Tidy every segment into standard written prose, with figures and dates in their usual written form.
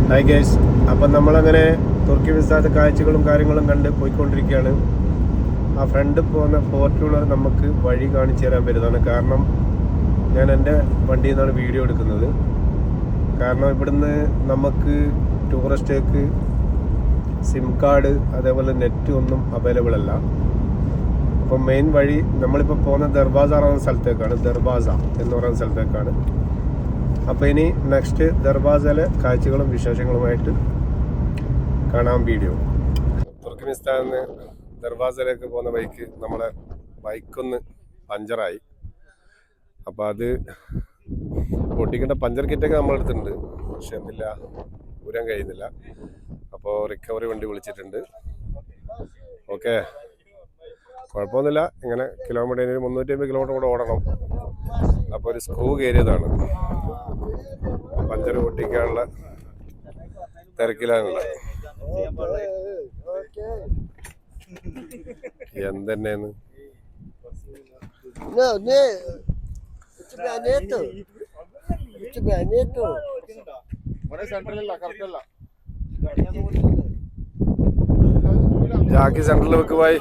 Hi guys, അപ്പം നമ്മളങ്ങനെ തുർക്കിമിസ്ഥാനത്തെ കാഴ്ചകളും കാര്യങ്ങളും കണ്ട് പോയിക്കൊണ്ടിരിക്കുകയാണ്. ആ ഫ്രണ്ട് പോകുന്ന ഫോർച്യൂണർ നമുക്ക് വഴി കാണിച്ചു തരാൻ വരുന്നതാണ്. കാരണം ഞാൻ എൻ്റെ വണ്ടിയിൽ നിന്നാണ് വീഡിയോ എടുക്കുന്നത്. കാരണം ഇവിടുന്ന് നമുക്ക് ടൂറിസ്റ്റേക്ക് സിം കാർഡ് അതേപോലെ നെറ്റ് ഒന്നും അവൈലബിൾ അല്ല. അപ്പം മെയിൻ വഴി നമ്മളിപ്പോൾ പോകുന്ന ദർവാസ പറയുന്ന സ്ഥലത്തേക്കാണ്. ദർവാസ എന്ന് പറയുന്ന സ്ഥലത്തേക്കാണ്. അപ്പോൾ ഇനി നെക്സ്റ്റ് ദർവാസയിലെ കാഴ്ചകളും വിശേഷങ്ങളുമായിട്ട് കാണാം വീഡിയോ. തുർക്കിമിസ്ഥാനിൽ നിന്ന് ദർവാസയിലേക്ക് പോകുന്ന ബൈക്ക് നമ്മളെ ബൈക്കൊന്ന് പഞ്ചറായി. അപ്പോൾ അത് പൊട്ടിക്കേണ്ട പഞ്ചർ കിറ്റൊക്കെ നമ്മളെടുത്തിട്ടുണ്ട്, പക്ഷെ എന്തില്ല ഊരാൻ കഴിയുന്നില്ല. അപ്പോൾ റിക്കവറി വണ്ടി വിളിച്ചിട്ടുണ്ട്. ഓക്കെ, കുഴപ്പമൊന്നുമില്ല. ഇങ്ങനെ കിലോമീറ്ററിന് 350 കിലോമീറ്റർ കൂടെ ഓടണം. അപ്പോൾ ഒരു സ്ക്രൂ കയറിയതാണ്, പഞ്ചർ പൊട്ടിക്കാനുള്ള തിരക്കിലാണുള്ളത്. എന്തെന്നു ജാക്കി സെൻട്രൽ വെക്കുവായി.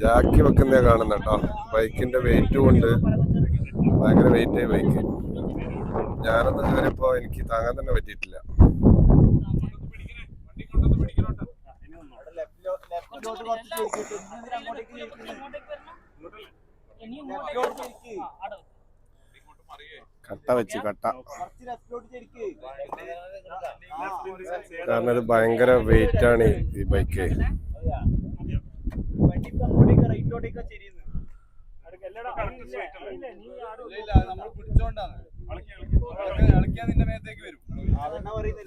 ജാക്കി വെക്കുന്നേ കാണുന്നുണ്ടോ? ബൈക്കിന്റെ വെയിറ്റ് കൊണ്ട് ഭയങ്കര വെയിറ്റ് ആയി ബൈക്ക്. ഞാനൊന്ന് കയറിയപ്പോ എനിക്ക് താങ്ങാൻ തന്നെ പറ്റിയിട്ടില്ല. കട്ട വെച്ച് കട്ട, കാരണം ഇത് ഭയങ്കര വെയിറ്റ് ആണ് ഈ ബൈക്ക്.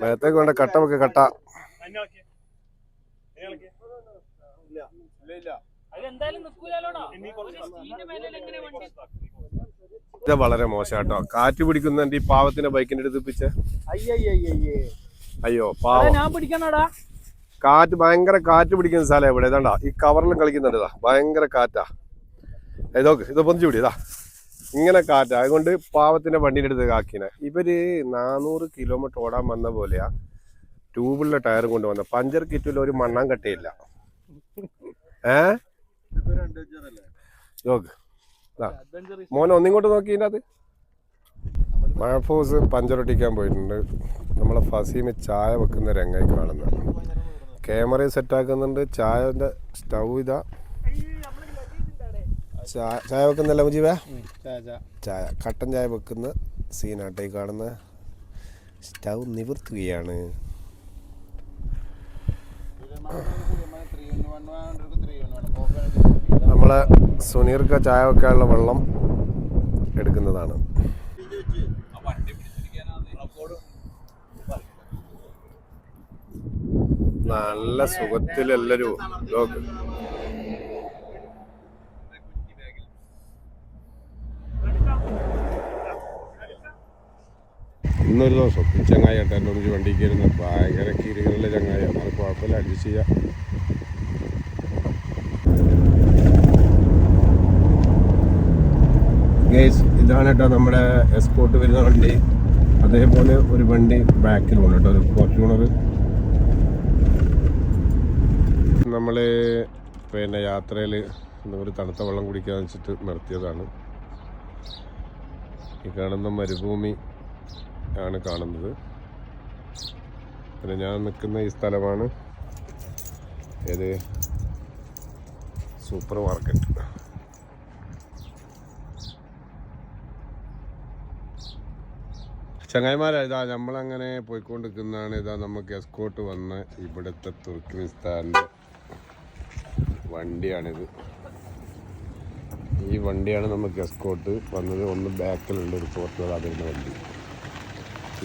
മേത്തേക്ക് വേണ്ട, കട്ട വെക്ക് കട്ട. ഇത് വളരെ മോശാട്ടോ. കാറ്റ് പിടിക്കുന്നതിന്റെ ഈ പാവത്തിന്റെ ബൈക്കിന്റെ അടുത്ത് പിടിച്ച അയ്യോ പാവം. കാറ്റ് ഭയങ്കര കാറ്റ് പിടിക്കുന്ന സ്ഥലം എവിടെ? ഇതാണ്ടാ ഈ കവറിലും കളിക്കുന്നുണ്ട്. ഇതാ ഭയങ്കര കാറ്റാ. ഇതൊക്കെ ഇത് പൊന്തിച്ചു പിടി. ഇതാ ഇങ്ങനെ കാറ്റാ. അതുകൊണ്ട് പാവത്തിന്റെ വണ്ടിയുടെ അടുത്ത് കാക്കിനെ. ഇവര് 400 കിലോമീറ്റർ ഓടാൻ വന്ന പോലെയാ ട്യൂബുള്ള ടയർ കൊണ്ടുവന്ന. പഞ്ചർ കിറ്റിൽ ഒരു മണ്ണാൻ കട്ടയില്ല. മോനെ ഒന്നിങ്ങോട്ട് നോക്കി. ഇതിനകത്ത് മഴഫോസ് പഞ്ചറൊട്ടിക്കാൻ പോയിട്ടുണ്ട്. നമ്മളെ ഫസീമ് ചായ വെക്കുന്ന രംഗായി കാണുന്നത്. ക്യാമറ സെറ്റാക്കുന്നുണ്ട്. ചായന്റെ സ്റ്റൗ ഇതാ. ചായ വെക്കുന്നല്ല മുജീബേ? ചായ കട്ടൻ ചായ വെക്കുന്ന സീനാട്ടെ കാണുന്ന. സ്റ്റൗ നിവർത്തുകയാണ്. നമ്മളെ സുനീർക്ക് ചായ വെക്കാനുള്ള വെള്ളം എടുക്കുന്നതാണ്. നല്ല സുഖത്തിലെല്ലാരും ഇന്നൊരു ദിവസം ഈ ചങ്ങായി ആയിട്ട് എൻ്റെ ഒരു വണ്ടിക്ക് കയറുന്ന ഭയങ്കര കിരികളുള്ള ചങ്ങായി. അത് കുഴപ്പമില്ല, അഡ്ജസ്റ്റ് ചെയ്യാം. ഗൈസ്, ഇതാണ് കേട്ടോ നമ്മുടെ എസ്കോർട്ട് വരുന്ന വണ്ടി. അതേപോലെ ഒരു വണ്ടി ബാക്കിലുണ്ട് കേട്ടോ, ഒരു ഫോർച്യൂണർ. നമ്മൾ പിന്നെ യാത്രയിൽ ഒരു തണുത്ത വെള്ളം കുടിക്കാന്ന് വെച്ചിട്ട് നിർത്തിയതാണ്. ഈ കാണുന്ന മരുഭൂമി ആണ് കാണുന്നത്. പിന്നെ ഞാൻ നിൽക്കുന്ന ഈ സ്ഥലമാണ് ഏത് സൂപ്പർ മാർക്കറ്റ്. ചങ്ങായിമാരാ, ഇതാ നമ്മളങ്ങനെ പോയിക്കൊണ്ടിരിക്കുന്നതാണ്. ഇതാ നമുക്ക് എസ്കോർട്ട് വന്ന ഇവിടുത്തെ തുർക്കിമിസ്ഥാൻ്റെ വണ്ടിയാണിത്. ഈ വണ്ടിയാണ് നമുക്ക് എസ്കോർട്ട് വന്നത്. ഒന്ന് ബാക്കിലുണ്ട് ഒരു ഫോർച്യൂണർ, അതിൻ്റെ വണ്ടി.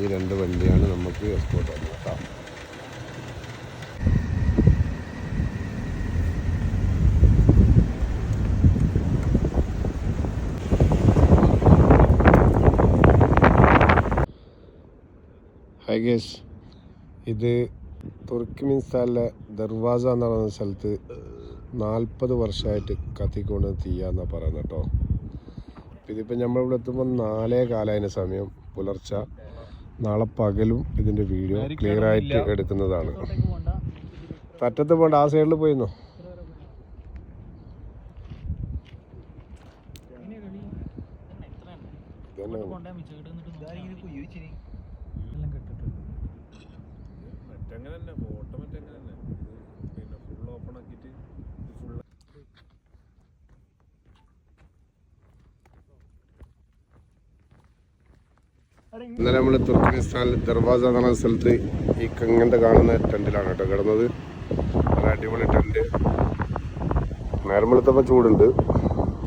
ഈ രണ്ട് വണ്ടിയാണ് നമുക്ക് എസ്കോർട്ട് വന്നത് കേട്ടോ. ഹൈ ഗൈസ്, ഇത് തുർക്കിമിസ്ഥാനിലെ ദർവാസ എന്ന് പറയുന്ന സ്ഥലത്ത് 40 വർഷമായിട്ട് കത്തിക്കൊണ്ട് തീയാന്നാണ് പറയുന്നത് കേട്ടോ. ഇതിപ്പോൾ നമ്മളിവിടെ എത്തുമ്പോൾ 4:15 സമയം പുലർച്ചെ. നാളെ പകലും ഇതിൻ്റെ വീഡിയോ ക്ലിയർ ആയിട്ട് എടുക്കുന്നതാണ്. പറ്റത്ത് പോകണ്ട, ആ സൈഡിൽ പോയിരുന്നോ? ഇന്നലെ നമ്മൾ തുർക്കിസ്ഥാനിൽ ദർവാസ എന്ന് പറഞ്ഞ സ്ഥലത്ത് ഈ ഇങ്ങനത്തെ കാണുന്ന ടെൻറ്റിലാണ് കേട്ടോ കിടന്നത്. നല്ല അടിപൊളി ടെൻറ്റ്. നേരം വെളുത്തപ്പോൾ ചൂടുണ്ട്,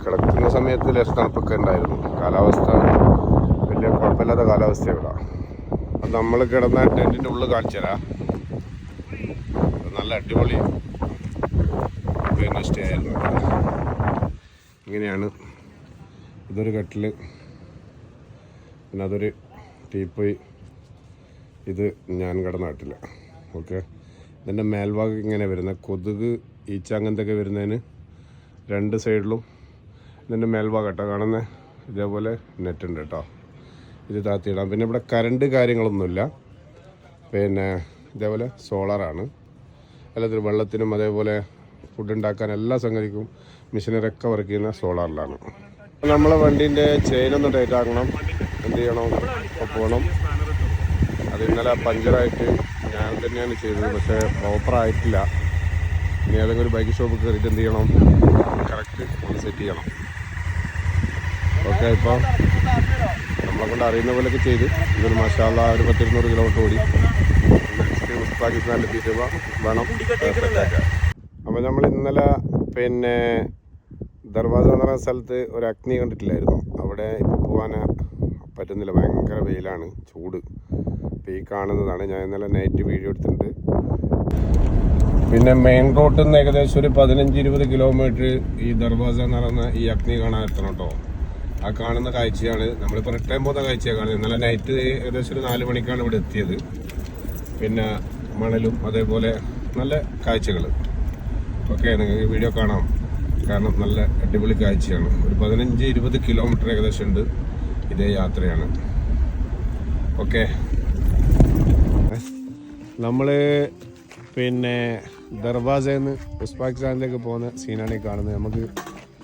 കിടക്കുന്ന സമയത്ത് ലേശം തണുപ്പൊക്കെ ഉണ്ടായിരുന്നു. കാലാവസ്ഥ വലിയ കുഴപ്പമില്ലാത്ത കാലാവസ്ഥ ഇവിടെ. അപ്പം നമ്മൾ കിടന്ന ടെൻറ്റിൻ്റെ ഉള്ളിൽ കാണിച്ചു തരാം. നല്ല അടിപൊളി പിന്നെ സ്റ്റേ ആയിരുന്നു. ഇങ്ങനെയാണ്. ഇതൊരു കട്ടിൽ, പിന്നെ അതൊരു ടീപ്പോയി. ഇത് ഞാൻ കിടന്ന നാട്ടില്ല. ഓക്കെ, ഇതിൻ്റെ മേൽഭാഗം ഇങ്ങനെ വരുന്നത് കൊതുക് ഈച്ച അങ്ങനത്തെ ഒക്കെ വരുന്നതിന് 2 സൈഡിലും ഇതിൻ്റെ മേൽഭാഗം കേട്ടോ കാണുന്നത്. ഇതേപോലെ നെറ്റ് ഉണ്ട് കേട്ടോ, ഇത് താത്തിയിടാം. പിന്നെ ഇവിടെ കറണ്ട് കാര്യങ്ങളൊന്നുമില്ല. പിന്നെ ഇതേപോലെ സോളാറാണ്. എല്ലാത്തിനും വെള്ളത്തിനും അതേപോലെ ഫുഡ് ഉണ്ടാക്കാൻ എല്ലാ സംഗതിക്കും മെഷീനറൊക്കെ വർക്ക് ചെയ്യുന്ന സോളാറിലാണ്. നമ്മളെ വണ്ടീൻ്റെ ചെയിനൊന്ന് ടൈറ്റ് ആക്കണം. എന്ത് ചെയ്യണം? ഇപ്പോൾ പോകണം. അത് ഇന്നലെ പഞ്ചറായിട്ട് ഞാൻ തന്നെയാണ് ചെയ്തത്, പക്ഷേ പ്രോപ്പറായിട്ടില്ല. ഇനി ഏതെങ്കിലും ഒരു ബൈക്ക് ഷോപ്പ് കയറിയിട്ട് എന്ത് ചെയ്യണം? കറക്റ്റ് ഒന്ന് സെറ്റ് ചെയ്യണം. ഓക്കെ, ഇപ്പോൾ നമ്മളെ കൊണ്ട് അറിയുന്ന പോലെയൊക്കെ ചെയ്ത് ഇതൊരു മാഷാള്ള ഒരു 100-200 കിലോമീറ്റർ ഓടി നെക്സ്റ്റ് പാകിസ്ഥാനിലെത്തിയിട്ട് വേണം. അപ്പോൾ നമ്മൾ ഇന്നലെ പിന്നെ ദർവാസ എന്ന് പറയുന്ന സ്ഥലത്ത് ഒരു അഗ്നി കണ്ടിട്ടില്ലായിരുന്നു. അവിടെ ഇപ്പോൾ പോകാൻ പറ്റുന്നില്ല, ഭയങ്കര വെയിലാണ്, ചൂട്. ഇപ്പോൾ ഈ കാണുന്നതാണ്. ഞാൻ ഇന്നലെ നൈറ്റ് വീഡിയോ എടുത്തിട്ടുണ്ട്. പിന്നെ മെയിൻ റോഡിൽ നിന്ന് ഏകദേശം ഒരു 15-20 കിലോമീറ്റർ ഈ ദർവാസ എന്ന് പറയുന്ന ഈ അഗ്നി കാണാൻ എത്തണം കേട്ടോ. ആ കാണുന്ന കാഴ്ചയാണ് നമ്മളിപ്പോൾ റിട്ടേൺ പോകുന്ന കാഴ്ചയാണ് കാണുന്നത്. ഇന്നലെ നൈറ്റ് ഏകദേശം ഒരു 4 മണിക്കാണ് ഇവിടെ എത്തിയത്. പിന്നെ മണലും അതേപോലെ നല്ല കാഴ്ചകൾ. ഓക്കെ, നിങ്ങൾക്ക് വീഡിയോ കാണാം, കാരണം നല്ല അടിപൊളി കാഴ്ചയാണ്. ഒരു 15-20 കിലോമീറ്റർ ഏകദേശം ഉണ്ട് ഇതേ യാത്രയാണ്. ഓക്കെ, നമ്മൾ പിന്നെ ദർവാസയിൽ നിന്ന് ഉസ്ബെക്കിസ്ഥാനിലേക്ക് പോകുന്ന സീനാണ് ഈ കാണുന്നത്. നമുക്ക്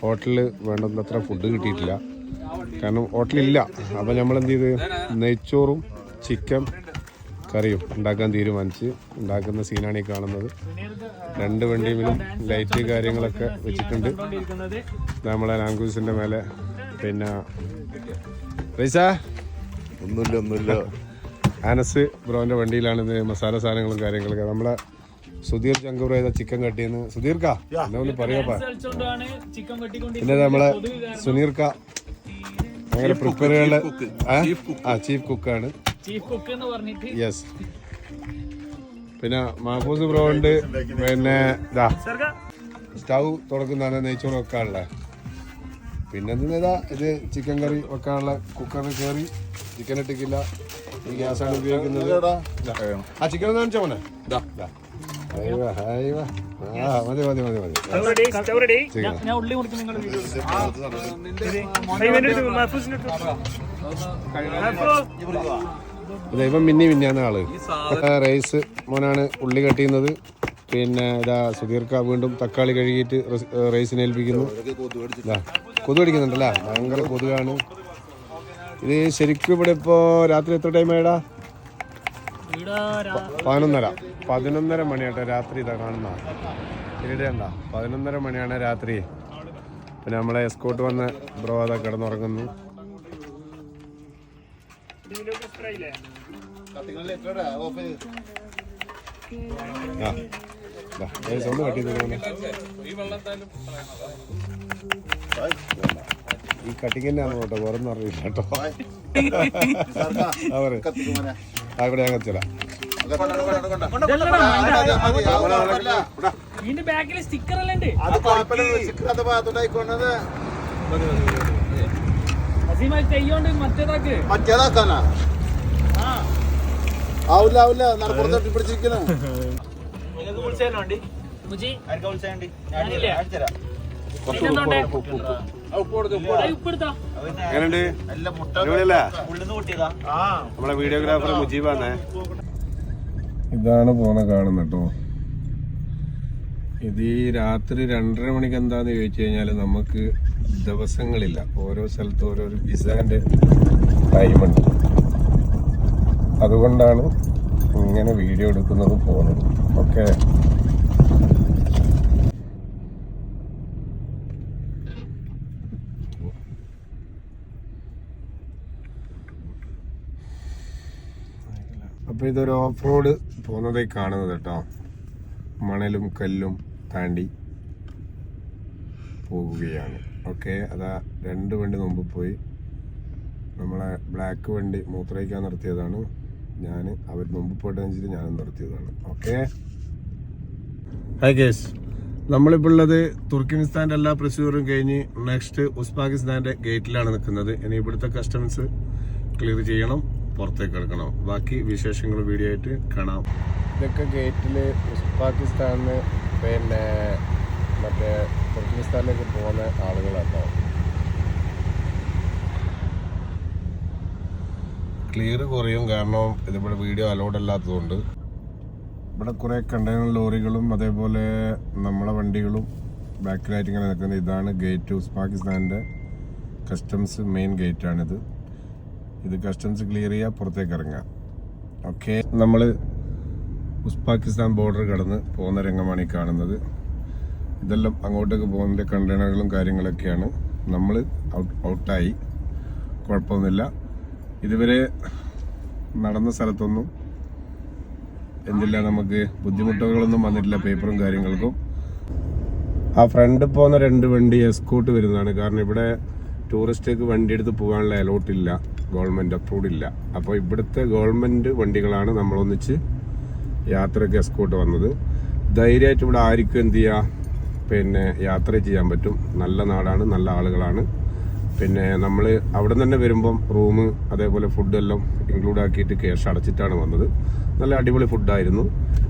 ഹോട്ടലിൽ വേണ്ടത്ര ഫുഡ് കിട്ടിയിട്ടില്ല, കാരണം ഹോട്ടലില്ല. അപ്പോൾ നമ്മൾ എന്ത് ചെയ്ത് നെയ്ച്ചോറും ചിക്കൻ കറിയും ഉണ്ടാക്കാൻ തീരുമാനിച്ച് ഉണ്ടാക്കുന്ന സീനാണ് ഈ കാണുന്നത്. 2 വണ്ടിയിലും ലൈറ്റ് കാര്യങ്ങളൊക്കെ വെച്ചിട്ടുണ്ട്. നമ്മളെ ലാംഗ്വേജിൻ്റെ മേലെ. പിന്നെ റൈസ ഒന്നുമില്ല ആനസ് ബ്രോൻ്റെ വണ്ടിയിലാണ് ഇത് മസാല സാധനങ്ങളും കാര്യങ്ങളൊക്കെ. നമ്മളെ സുധീർ ചങ്കൂർ ചെയ്ത ചിക്കൻ കട്ടിയെന്ന്. സുധീർക്ക എന്നാ ഒന്ന് പറയാപ്പാ. പിന്നെ നമ്മളെ സുനീർക്ക അങ്ങനെ പ്രിപ്പയറുകളുടെ ചീഫ് കുക്കാണ്. യെസ്. പിന്നെ മഹഫൂസ് ബ്രോ ഉണ്ട്. പിന്നെ ഇതാ സ്റ്റൗ തുറക്കുന്നതാണ് നെയ്ച്ചോറ് വെക്കാനുള്ള. പിന്നെ എന്താ ഇത് ചിക്കൻ കറി വെക്കാനുള്ള കുക്കറിൽ കയറി ചിക്കൻ ഇട്ടിക്കില്ല. ഈ ഗ്യാസാണ് ഉപയോഗിക്കുന്നത്. ആ ചിക്കൻ ഒന്ന് കാണിച്ചാ മോനെ. മതി മതി മതി മതി. ഇപ്പം മിന്നിയാണ് ആള്. റൈസ് മോനാണ് ഉള്ളി കട്ട് ചെയ്യുന്നത്. പിന്നെ ഇതാ സുധീർക്ക വീണ്ടും തക്കാളി കഴുകിയിട്ട് റൈസിനെ ഏൽപ്പിക്കുന്നു. കൊതു അടിക്കുന്നുണ്ടല്ലേ, ഭയങ്കര കൊതുകാണ്. ഇത് ശരിക്കും ഇവിടെ ഇപ്പോൾ രാത്രി എത്ര ടൈം ആയിടാ? 11:30 മണിയാട്ടോ രാത്രി. ഇതാ കാണുന്ന ഇരിടേണ്ട 11:30 മണിയാണ് രാത്രി. പിന്നെ നമ്മളെ എസ്കോട്ട് വന്ന് ബ്രോ അതാ കിടന്നുറങ്ങുന്നു. ഒന്ന് കട്ടി ഈ കട്ടിങ് തന്നെയാണ് കേട്ടോ, വേറൊന്നും അറിയില്ല കേട്ടോ. അവിടെ ഞാൻ കത്തില്ല. മറ്റേതാക്കാനാ ആവില്ല ആവില്ല. നടപ്പുറത്തോട്ട് പിടിച്ചിരിക്കണം. എങ്ങനെയുണ്ട്? അടിപൊളിയല്ലേ? നമ്മളെ വീഡിയോഗ്രാഫർ മുജീബാന്നേ. ഇതാണ് പോണ കാണുന്ന കേട്ടോ. ഇത് ഈ രാത്രി 2:30 മണിക്ക് എന്താന്ന് ചോദിച്ചു കഴിഞ്ഞാൽ നമുക്ക് ദിവസങ്ങളില്ല, ഓരോ സ്ഥലത്ത് ഓരോരോ വിസാന്റെ ടൈമുണ്ട്. അതുകൊണ്ടാണ് ഇങ്ങനെ വീഡിയോ എടുക്കുന്നത് പോകുന്നത്. ഓക്കെ, അപ്പൊ ഇതൊരു ഓഫ് റോഡ് പോകുന്നതായി കാണുന്നത് കേട്ടോ. മണലും കല്ലും താണ്ടി പോവുകയാണ്. ഓക്കെ, അതാ 2 വണ്ടി മുമ്പ് പോയി. നമ്മളെ ബ്ലാക്ക് വണ്ടി മൂത്രയിക്കാൻ നിർത്തിയതാണ്. ഞാൻ അവർ മുമ്പ് പോയിട്ട് വെച്ചിട്ട് ഞാനും നിർത്തിയതാണ്. ഓക്കെ, ഹായ് ഗേസ്, നമ്മളിപ്പോൾ ഉള്ളത് തുർക്കിമിസ്ഥാന്റെ എല്ലാ പ്രൊസീജിയറും കഴിഞ്ഞ് നെക്സ്റ്റ് ഉസ്ബെക്കിസ്ഥാന്റെ ഗേറ്റിലാണ് നിൽക്കുന്നത്. ഇനി ഇവിടുത്തെ കസ്റ്റംസ് ക്ലിയർ ചെയ്യണം, പുറത്തേക്ക് എടുക്കണം. ബാക്കി വിശേഷങ്ങൾ വീഡിയോ ആയിട്ട് കാണാം. ഇതൊക്കെ ഗേറ്റിൽ ഉസ്ബെക്കിസ്ഥാനിന്ന് പിന്നെ മറ്റേ തുർക്കിമിസ്ഥാനിലേക്ക് പോകുന്ന ആളുകളാട്ടോ. ക്ലിയർ കുറയും, കാരണം ഇതിവിടെ വീഡിയോ അലൗഡ് അല്ലാത്തതുകൊണ്ട്. ഇവിടെ കുറേ കണ്ടെയ്നർ ലോറികളും അതേപോലെ നമ്മളെ വണ്ടികളും ബാക്കിലായിട്ട് ഇങ്ങനെ നിൽക്കുന്നത്. ഇതാണ് ഗേറ്റ്, ഉസ്ബെക്കിസ്ഥാൻ്റെ കസ്റ്റംസ് മെയിൻ ഗേറ്റാണിത്. ഇത് കസ്റ്റംസ് ക്ലിയർ ചെയ്യുക, പുറത്തേക്ക് ഇറങ്ങാം. ഓക്കെ, നമ്മൾ ഉസ്ബെക്കിസ്ഥാൻ ബോർഡർ കടന്ന് പോകുന്ന രംഗമാണ് ഈ കാണുന്നത്. ഇതെല്ലാം അങ്ങോട്ടേക്ക് പോകുന്ന കണ്ടെയ്നറുകളും കാര്യങ്ങളൊക്കെയാണ്. നമ്മൾ ഔട്ടായി, കുഴപ്പമൊന്നുമില്ല. ഇതുവരെ നടന്ന സ്ഥലത്തൊന്നും എന്തില്ല, നമുക്ക് ബുദ്ധിമുട്ടുകളൊന്നും വന്നിട്ടില്ല പേപ്പറും കാര്യങ്ങൾക്കും. ആ ഫ്രണ്ട് പോകുന്ന 2 വണ്ടി എസ്കോട്ട് വരുന്നതാണ്. കാരണം ഇവിടെ ടൂറിസ്റ്റേക്ക് വണ്ടി എടുത്ത് പോകാനുള്ള അലോട്ട് ഇല്ല, ഗവൺമെന്റ് അപ്രൂവ്ഡ് ഇല്ല. അപ്പോൾ ഇവിടുത്തെ ഗവൺമെന്റ് വണ്ടികളാണ് നമ്മളൊന്നിച്ച് യാത്രയ്ക്ക് എസ്കോട്ട് വന്നത്. ധൈര്യമായിട്ട് ഇവിടെ ആർക്കും എന്ത് ചെയ്യുക, പിന്നെ യാത്ര ചെയ്യാൻ പറ്റും. നല്ല നാടാണ്, നല്ല ആളുകളാണ്. പിന്നെ നമ്മൾ അവിടെ തന്നെ വരുമ്പം റൂം അതേപോലെ ഫുഡെല്ലാം ഇൻക്ലൂഡ് ആക്കിയിട്ട് ക്യാഷ് അടച്ചിട്ടാണ് വന്നത്. നല്ല അടിപൊളി ഫുഡായിരുന്നു,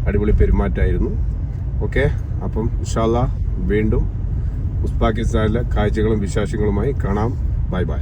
അടിപൊളി പെരുമാറ്റമായിരുന്നു. ഓക്കെ, അപ്പം ഇൻഷാ അല്ലാഹ് വീണ്ടും ഉസ്ബെക്കിസ്ഥാനിലെ കാഴ്ചകളും വിശേഷങ്ങളുമായി കാണാം. Bye bye.